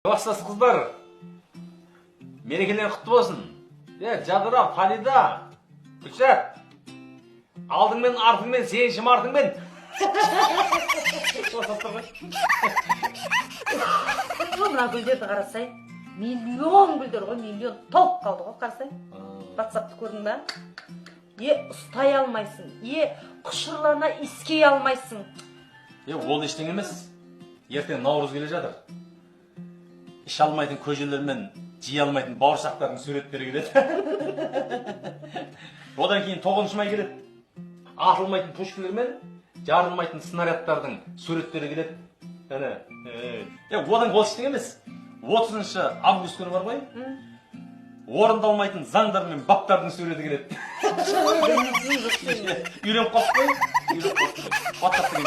Класстас қыздар, мерекелер құтты болсын. Жадыра, Фарида, Күлшат, алдыңмен, артыңмен, сеншім артыңмен. Мына гүлдерді қарасай, миллион гүлдер ғой, миллион толып қалды ғой, қарасай. WhatsApp'ты көрдің ба? Ұстай алмайсың, құшырлана искей алмайсың. Ол ештеңе емес. Ертең Наурыз келе жатыр. Іш алмайтын көжелермен жей алмайтын бауырсақтардың суреттері келеді. Одан кейін 9 май келеді. Атылмайтын пушкілермен жарылмайтын снарядтардың суреттері келеді. Одан ол ештеңе емес. 30 август күні бар ғой? Орындалмайтын заңдар мен баптардың суреті келеді. Үйреніп қалып қой. WhatsApp деген